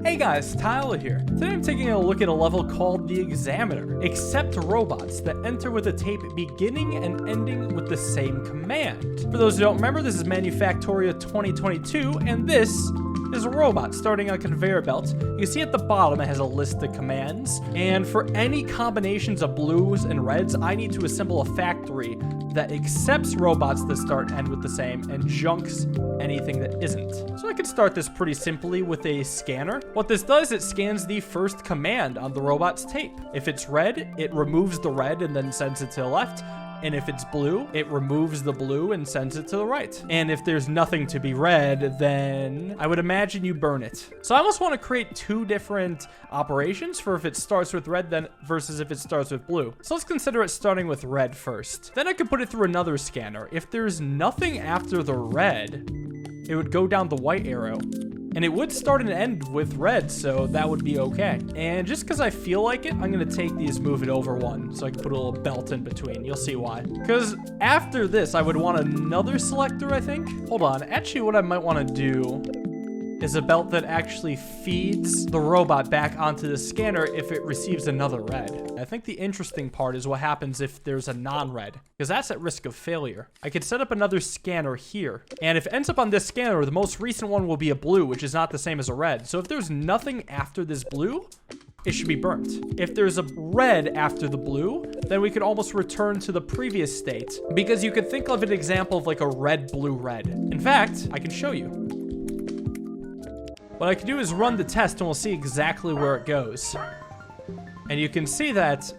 Hey guys, Tyler here. Today I'm taking a look at a level called the Examiner. Accept robots that enter with a tape beginning and ending with the same command. For those who don't remember, this is Manufactoria 2022, and this is a robot starting on a conveyor belt. You can see at the bottom it has a list of commands, and for any combinations of blues and reds, I need to assemble a factory that accepts robots that start and end with the same and junks anything that isn't. So I can start this pretty simply with a scanner. What this does, it scans the first command on the robot's tape. If it's red, it removes the red and then sends it to the left. And if it's blue, it removes the blue and sends it to the right. And if there's nothing to be read, then I would imagine you burn it. So I almost want to create two different operations for if it starts with red then versus if it starts with blue. So let's consider it starting with red first. Then I could put it through another scanner. If there's nothing after the red, it would go down the white arrow. And it would start and end with red, so that would be okay. And just because I feel like it, I'm going to take these, move it over one, so I can put a little belt in between. You'll see why. Because after this, I would want another selector, I think. Hold on. Actually, what I might want to do is a belt that actually feeds the robot back onto the scanner if it receives another red. I think the interesting part is what happens if there's a non-red, because that's at risk of failure. I could set up another scanner here, and if it ends up on this scanner, the most recent one will be a blue, which is not the same as a red. So if there's nothing after this blue, it should be burnt. If there's a red after the blue, then we could almost return to the previous state, because you could think of an example of like a red, blue, red. In fact, I can show you. What I can do is run the test and we'll see exactly where it goes. And you can see that,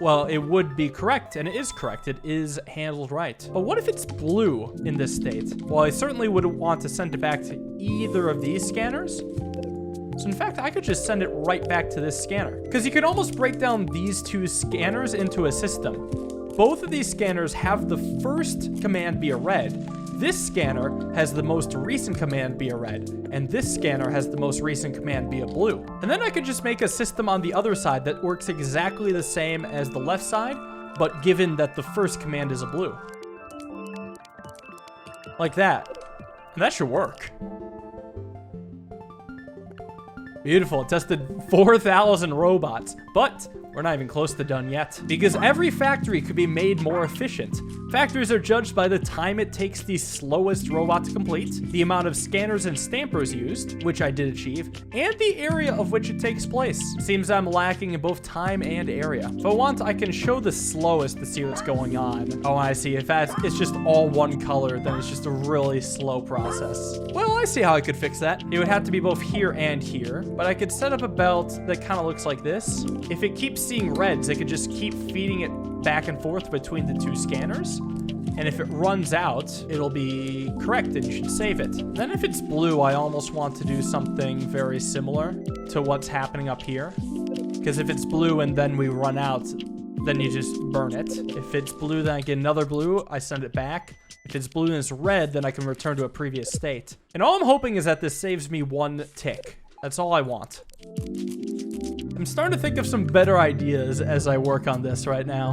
well, it would be correct, and it is correct. It is handled right. But what if it's blue in this state? Well, I certainly wouldn't want to send it back to either of these scanners. So in fact, I could just send it right back to this scanner. Because you could almost break down these two scanners into a system. Both of these scanners have the first command be a red. This scanner has the most recent command be a red, and this scanner has the most recent command be a blue. And then I could just make a system on the other side that works exactly the same as the left side, but given that the first command is a blue. Like that. And that should work. Beautiful. It tested 4,000 robots, but we're not even close to done yet, because every factory could be made more efficient. Factories are judged by the time it takes the slowest robot to complete, the amount of scanners and stampers used, which I did achieve, and the area of which it takes place. Seems I'm lacking in both time and area. If I want, I can show the slowest to see what's going on. Oh, I see. If it's just all one color, then it's just a really slow process. Well, I see how I could fix that. It would have to be both here and here, but I could set up a belt that kind of looks like this. If it keeps seeing reds, it could just keep feeding it back and forth between the two scanners. And if it runs out, it'll be correct and you should save it. Then if it's blue, I almost want to do something very similar to what's happening up here. Because if it's blue and then we run out, then you just burn it. If it's blue, then I get another blue, I send it back. If it's blue and it's red, then I can return to a previous state. And all I'm hoping is that this saves me one tick. That's all I want. I'm starting to think of some better ideas as I work on this right now.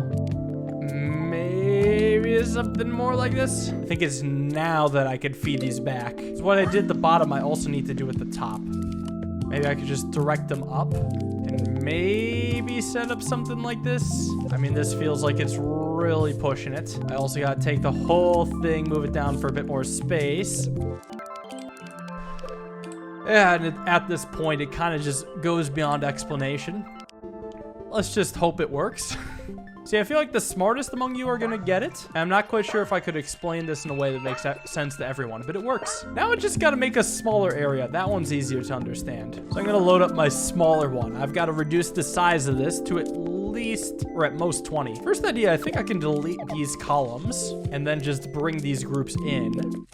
Maybe something more like this. I think it's now that I could feed these back. So what I did at the bottom, I also need to do at the top. Maybe I could just direct them up and maybe set up something like this. I mean, this feels like it's really pushing it. I also got to take the whole thing, move it down for a bit more space. Yeah, and at this point, it kind of just goes beyond explanation. Let's just hope it works. See, I feel like the smartest among you are going to get it. And I'm not quite sure if I could explain this in a way that makes sense to everyone, but it works. Now I just got to make a smaller area. That one's easier to understand. So I'm going to load up my smaller one. I've got to reduce the size of this to at least, or at most 20. First idea, I think I can delete these columns and then just bring these groups in.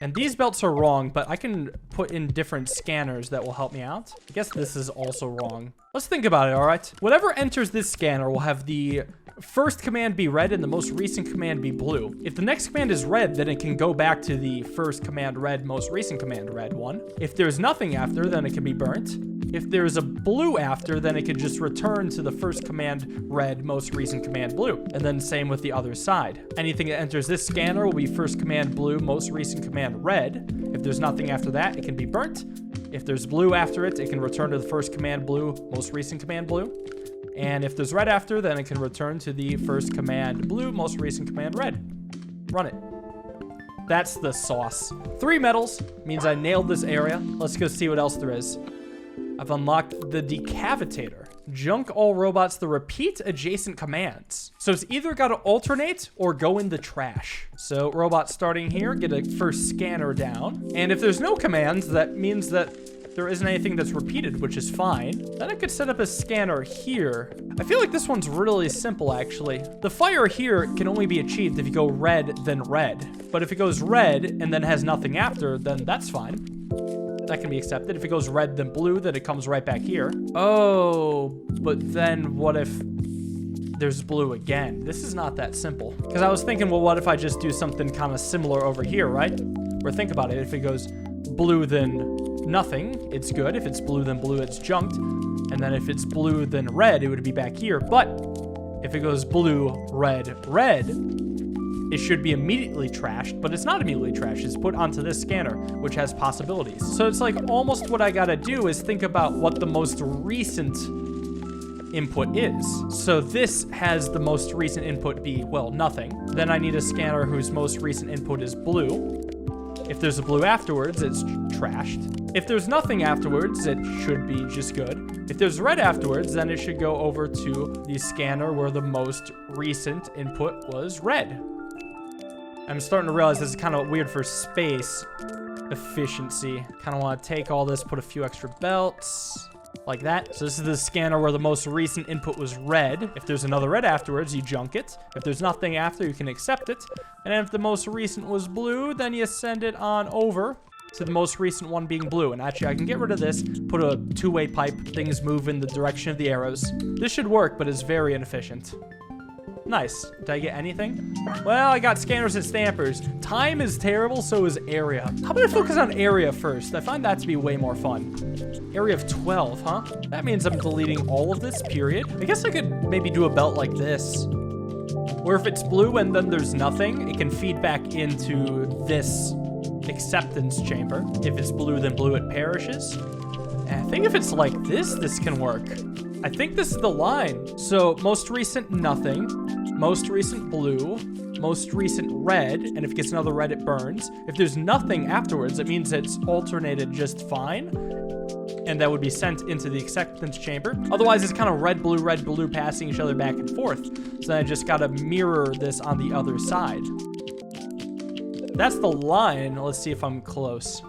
And these belts are wrong, but I can put in different scanners that will help me out. I guess this is also wrong. Let's think about it, all right? Whatever enters this scanner will have the first command be red and the most recent command be blue. If the next command is red, then it can go back to the first command red, most recent command red one. If there's nothing after, then it can be burnt. If there's a blue after, then it can just return to the first command red, most recent command blue. And then same with the other side. Anything that enters this scanner will be first command blue, most recent command red. If there's nothing after that, it can be burnt. If there's blue after it, it can return to the first command blue, most recent command blue. And if there's red after, then it can return to the first command blue, most recent command red. Run it. That's the sauce. 3 medals means I nailed this area. Let's go see what else there is. I've unlocked the decapitator. Junk all robots that repeat adjacent commands. So it's either got to alternate or go in the trash. So robot starting here, get a first scanner down. And if there's no commands, that means that there isn't anything that's repeated, which is fine. Then I could set up a scanner here. I feel like this one's really simple, actually. The fire here can only be achieved if you go red, then red. But if it goes red and then has nothing after, then that's fine. That can be accepted. If it goes red, then blue, then it comes right back here. Oh, but then what if there's blue again? This is not that simple. Because I was thinking, well, what if I just do something kind of similar over here, right? Or think about it. If it goes blue, then nothing, it's good. If it's blue, then blue, it's junked. And then if it's blue, then red, it would be back here. But if it goes blue, red, red, it should be immediately trashed, but it's not immediately trashed. It's put onto this scanner, which has possibilities. So it's like almost what I gotta do is think about what the most recent input is. So this has the most recent input be, well, nothing. Then I need a scanner whose most recent input is blue. If there's a blue afterwards, it's trashed. If there's nothing afterwards, it should be just good. If there's red afterwards, then it should go over to the scanner where the most recent input was red. I'm starting to realize this is kind of weird for space efficiency. Kind of want to take all this, put a few extra belts like that. So this is the scanner where the most recent input was red. If there's another red afterwards, you junk it. If there's nothing after, you can accept it. And if the most recent was blue, then you send it on over to the most recent one being blue. And actually, I can get rid of this, put a two-way pipe, things move in the direction of the arrows. This should work, but it's very inefficient. Nice. Did I get anything? Well, I got scanners and stampers. Time is terrible, so is area. How about I focus on area first? I find that to be way more fun. Area of 12, huh? That means I'm deleting all of this, period. I guess I could maybe do a belt like this. Where if it's blue and then there's nothing, it can feed back into this acceptance chamber. If it's blue, then blue, it perishes. And I think if it's like this, this can work. I think this is the line. So most recent, nothing. Most recent blue, most recent red, and if it gets another red, it burns. If there's nothing afterwards, it means it's alternated just fine, and that would be sent into the acceptance chamber. Otherwise, it's kind of red, blue, passing each other back and forth. So then I just gotta mirror this on the other side. That's the line. Let's see if I'm close.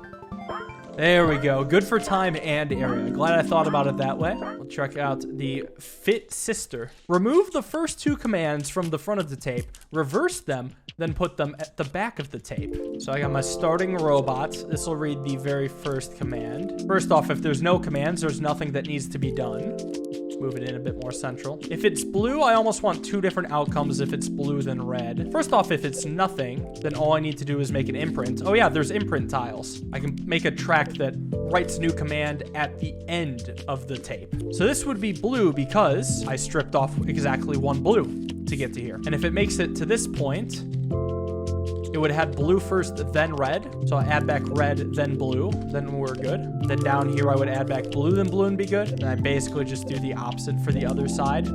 There we go. Good for time and area. Glad I thought about it that way. We'll check out the Fit Sister. Remove the first 2 commands from the front of the tape, reverse them, then put them at the back of the tape. So I got my starting robot. This will read the very first command. First off, if there's no commands, there's nothing that needs to be done. Move it in a bit more central. If it's blue, I almost want 2 different outcomes if it's blue than red. First off, if it's nothing, then all I need to do is make an imprint. Oh yeah, there's imprint tiles. I can make a track that writes new command at the end of the tape. So this would be blue because I stripped off exactly 1 blue to get to here. And if it makes it to this point, it would have had blue first, then red. So I add back red, then blue. Then we're good. Then down here, I would add back blue, then blue, and be good. And I basically just do the opposite for the other side.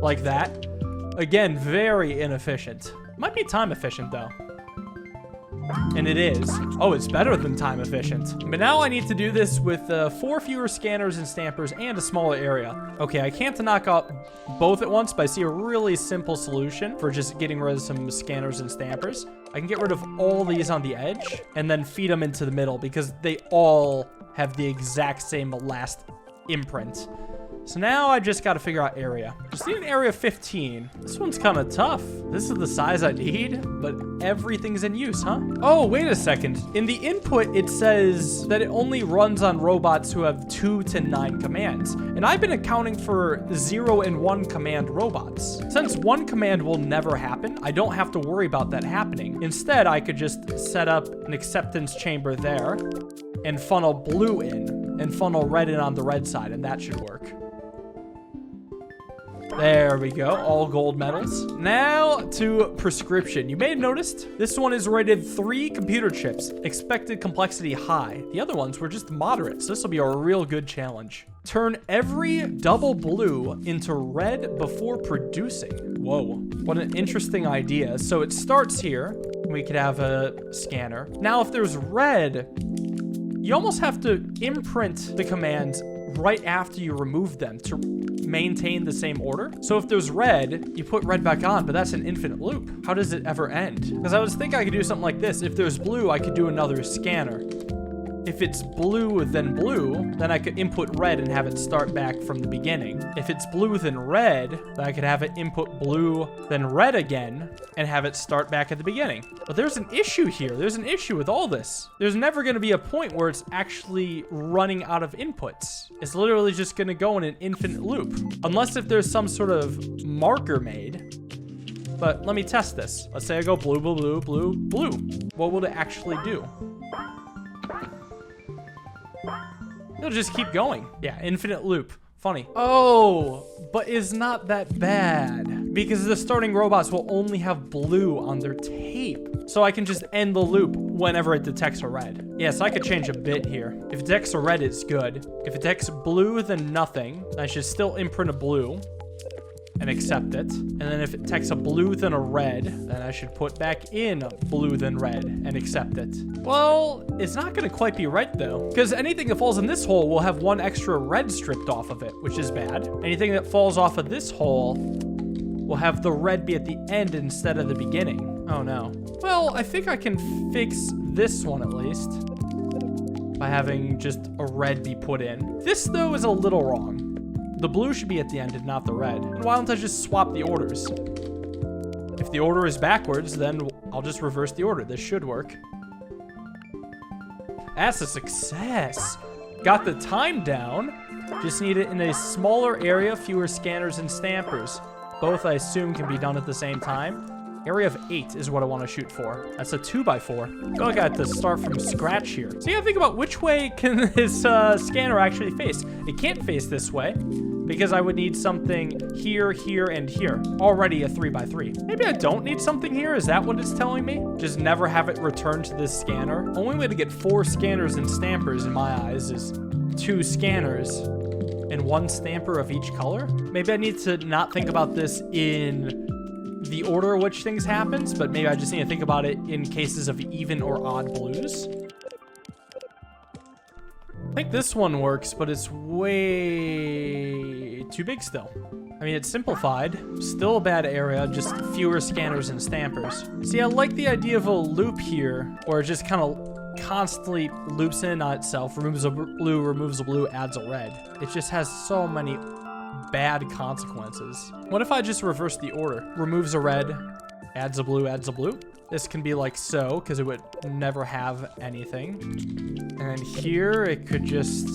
Like that. Again, very inefficient. Might be time efficient, though. And it is. Oh, it's better than time efficient. But now I need to do this with 4 fewer scanners and stampers and a smaller area. Okay, I can't knock out both at once, but I see a really simple solution for just getting rid of some scanners and stampers. I can get rid of all these on the edge and then feed them into the middle because they all have the exact same last imprint. So now I just got to figure out area. Just need an area 15. This one's kind of tough. This is the size I need, but everything's in use, huh? Oh, wait a second. In the input, it says that it only runs on robots who have 2 to 9 commands. And I've been accounting for 0 and 1 command robots. Since 1 command will never happen, I don't have to worry about that happening. Instead, I could just set up an acceptance chamber there and funnel blue in and funnel red in on the red side, and that should work. There we go. All gold medals. Now to prescription. You may have noticed this one is rated 3 computer chips. Expected complexity high. The other ones were just moderate. So this will be a real good challenge. Turn every double blue into red before producing. Whoa. What an interesting idea. So it starts here. We could have a scanner. Now, if there's red, you almost have to imprint the commands right after you remove them to maintain the same order. So if there's red, you put red back on, but that's an infinite loop. How does it ever end? Because I was thinking I could do something like this. If there's blue, I could do another scanner. If it's blue, then I could input red and have it start back from the beginning. If it's blue, then red, then I could have it input blue, then red again, and have it start back at the beginning. But there's an issue here. There's an issue with all this. There's never going to be a point where it's actually running out of inputs. It's literally just going to go in an infinite loop. Unless if there's some sort of marker made. But let me test this. Let's say I go blue, blue, blue, blue, blue. What will it actually do? It'll just keep going. Yeah, infinite loop. Funny. Oh, but it's not that bad because the starting robots will only have blue on their tape. So I can just end the loop whenever it detects a red. Yeah, so I could change a bit here. If it detects a red, it's good. If it detects blue, then nothing. I should still imprint a blue and accept it. And then if it detects a blue, then a red, then I should put back in blue, then red and accept it. Well, it's not going to quite be right though, because anything that falls in this hole will have one extra red stripped off of it, which is bad. Anything that falls off of this hole will have the red be at the end instead of the beginning. Oh no. Well, I think I can fix this one at least by having just a red be put in. This though is a little wrong. The blue should be at the end and not the red. And why don't I just swap the orders? If the order is backwards, then I'll just reverse the order. This should work. That's a success. Got the time down. Just need it in a smaller area, fewer scanners and stampers. Both, I assume, can be done at the same time. Area of 8 is what I want to shoot for. That's a 2x4. So I got to start from scratch here. So you gotta think about which way can this scanner actually face. It can't face this way because I would need something here, here, and here. Already a 3x3. Maybe I don't need something here. Is that what it's telling me? Just never have it return to this scanner. Only way to get 4 scanners and stampers in my eyes is 2 scanners and 1 stamper of each color. Maybe I need to not think about this in the order in which things happens, but maybe I just need to think about it in cases of even or odd blues. I think this one works, but it's way too big still. I mean, it's simplified. Still a bad area, just fewer scanners and stampers. See, I like the idea of a loop here, where it just kind of constantly loops in on itself, removes a blue, adds a red. It just has so many bad consequences. What if I just reverse the order? Removes a red, adds a blue, adds a blue. This can be like so, because it would never have anything. And then here, it could just...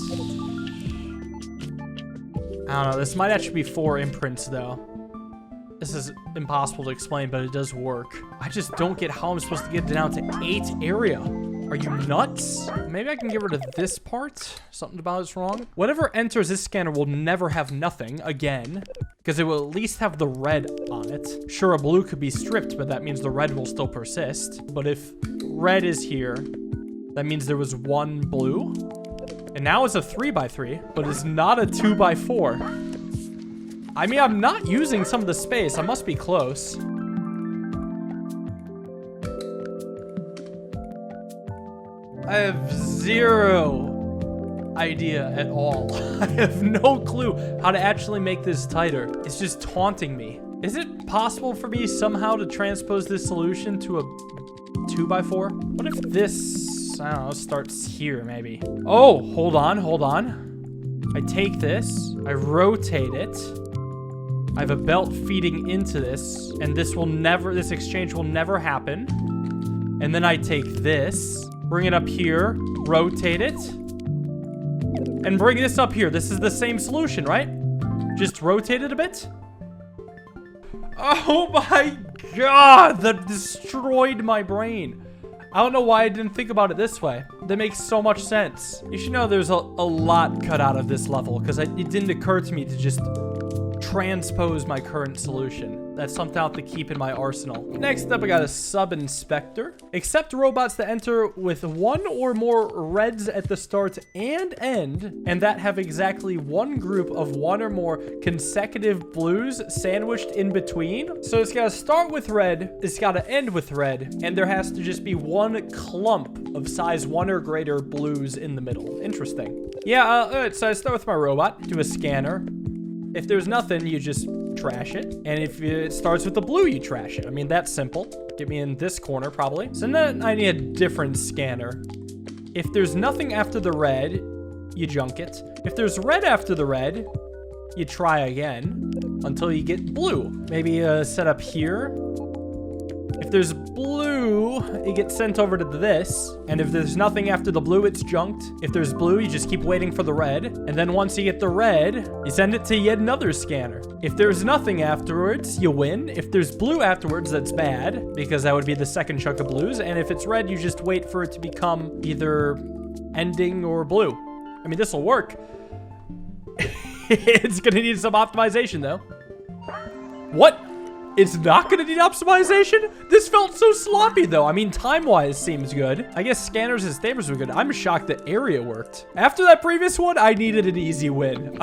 I don't know, this might actually be 4 imprints though. This is impossible to explain, but it does work. I just don't get how I'm supposed to get it down to 8 area. Are you nuts? Maybe I can get rid of this part. Something about it's wrong. Whatever enters this scanner will never have nothing again, because it will at least have the red on it. Sure, a blue could be stripped, but that means the red will still persist. But if red is here, that means there was 1 blue. And now it's a 3x3, but it's not a 2x4. I mean, I'm not using some of the space. I must be close. I have 0 idea at all. I have no clue how to actually make this tighter. It's just taunting me. Is it possible for me somehow to transpose this solution to a 2x4? What if this, I don't know, starts here maybe? Oh, hold on. I take this, I rotate it. I have a belt feeding into this, and this exchange will never happen. And then I take this, bring it up here, rotate it, and bring this up here. This is the same solution, right? Just rotate it a bit. Oh my god, that destroyed my brain. I don't know why I didn't think about it this way. That makes so much sense. You should know there's a lot cut out of this level, because it didn't occur to me to just transpose my current solution. That's something I'll have to keep in my arsenal. Next up, I got a sub-inspector. Accept robots that enter with one or more reds at the start and end, and that have exactly one group of one or more consecutive blues sandwiched in between. So it's got to start with red, it's got to end with red, and there has to just be one clump of size 1 or greater blues in the middle. Interesting. Yeah, alright, so I start with my robot, do a scanner. If there's nothing, you just trash it. And if it starts with the blue, you trash it. I mean, that's simple. Get me in this corner, probably. So then I need a different scanner. If there's nothing after the red, you junk it. If there's red after the red, you try again until you get blue. Maybe set up here. If there's blue, it gets sent over to this. And if there's nothing after the blue, it's junked. If there's blue, you just keep waiting for the red. And then once you get the red, you send it to yet another scanner. If there's nothing afterwards, you win. If there's blue afterwards, that's bad, because that would be the second chunk of blues. And if it's red, you just wait for it to become either ending or blue. I mean, this will work. It's gonna need some optimization, though. What? It's not gonna need optimization? This felt so sloppy, though. I mean, time-wise seems good. I guess scanners and stampers were good. I'm shocked that area worked. After that previous one, I needed an easy win.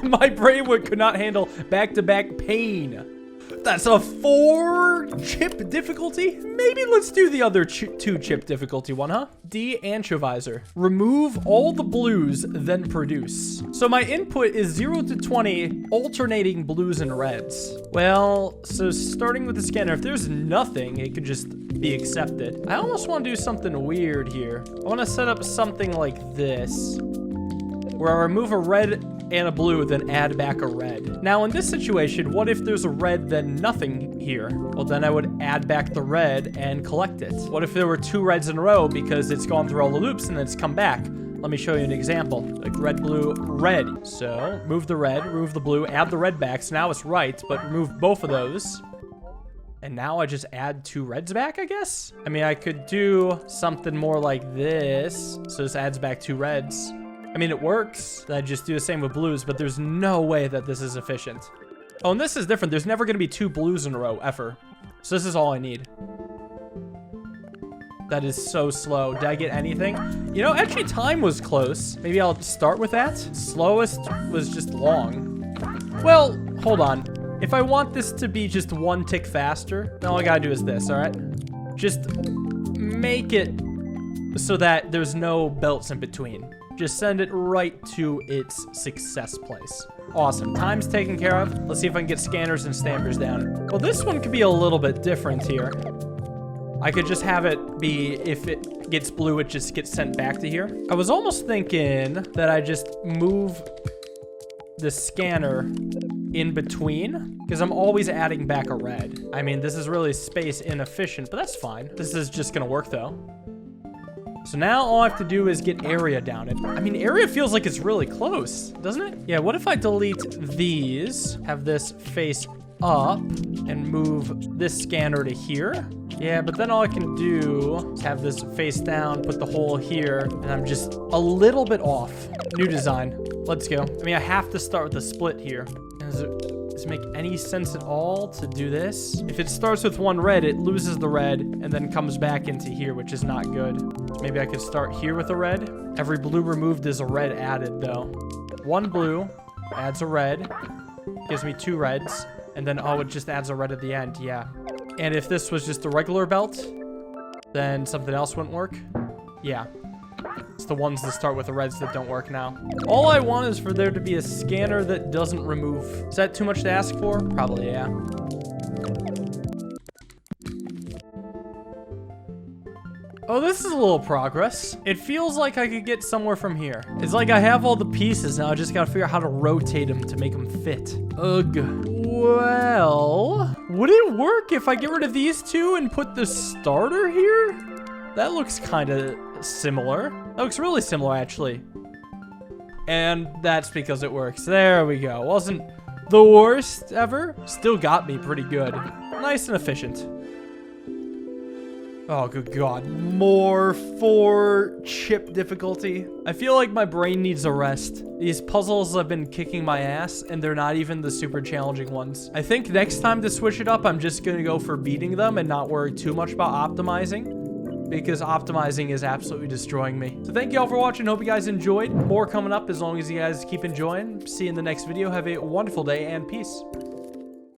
My brain could not handle back-to-back pain. That's a 4-chip difficulty? Maybe let's do the other 2-chip difficulty one, huh? D-antroviser. Remove all the blues, then produce. So my input is 0 to 20, alternating blues and reds. Well, so starting with the scanner, if there's nothing, it could just be accepted. I almost want to do something weird here. I want to set up something like this, where I remove a red and a blue, then add back a red. Now, in this situation, what if there's a red, then nothing here? Well, then I would add back the red and collect it. What if there were 2 reds in a row because it's gone through all the loops and then it's come back? Let me show you an example. Like red, blue, red. So, move the red, remove the blue, add the red back. So now it's right, but remove both of those. And now I just add 2 reds back, I guess? I mean, I could do something more like this. So this adds back 2 reds. I mean, it works. I just do the same with blues, but there's no way that this is efficient. Oh, and this is different. There's never going to be 2 blues in a row, ever. So this is all I need. That is so slow. Did I get anything? You know, actually, time was close. Maybe I'll start with that. Slowest was just long. Well, hold on. If I want this to be just 1 tick faster, then all I gotta do is this, all right? Just make it so that there's no belts in between. Just send it right to its success place. Awesome. Time's taken care of. Let's see if I can get scanners and stampers down. Well, this one could be a little bit different here. I could just have it be, if it gets blue, it just gets sent back to here. I was almost thinking that I just move the scanner in between, because I'm always adding back a red. I mean, this is really space inefficient, but that's fine. This is just gonna work, though. So now all I have to do is get area down. I mean, area feels like it's really close, doesn't it? Yeah, what if I delete these, have this face up, and move this scanner to here? Yeah, but then all I can do is have this face down, put the hole here, and I'm just a little bit off. New design. Let's go. I mean, I have to start with a split here. Does it make any sense at all to do this? If it starts with 1 red, it loses the red and then comes back into here, which is not good. So maybe I could start here with a red. Every blue removed is a red added, though. 1 blue adds a red, gives me 2 reds, and then, oh, it just adds a red at the end. Yeah. And if this was just a regular belt, then something else wouldn't work. Yeah. It's the ones that start with the reds that don't work now. All I want is for there to be a scanner that doesn't remove. Is that too much to ask for? Probably, yeah. Oh, this is a little progress. It feels like I could get somewhere from here. It's like I have all the pieces now. I just gotta figure out how to rotate them to make them fit. Ugh. Well, would it work if I get rid of these 2 and put the starter here? That looks kind of similar. That looks really similar, actually. And that's because it works. There we go. Wasn't the worst ever. Still got me pretty good. Nice and efficient. Oh, good God. More 4 chip difficulty. I feel like my brain needs a rest. These puzzles have been kicking my ass, and they're not even the super challenging ones. I think next time to switch it up, I'm just gonna go for beating them and not worry too much about optimizing, because optimizing is absolutely destroying me. So thank you all for watching. Hope you guys enjoyed. More coming up as long as you guys keep enjoying. See you in the next video. Have a wonderful day and peace.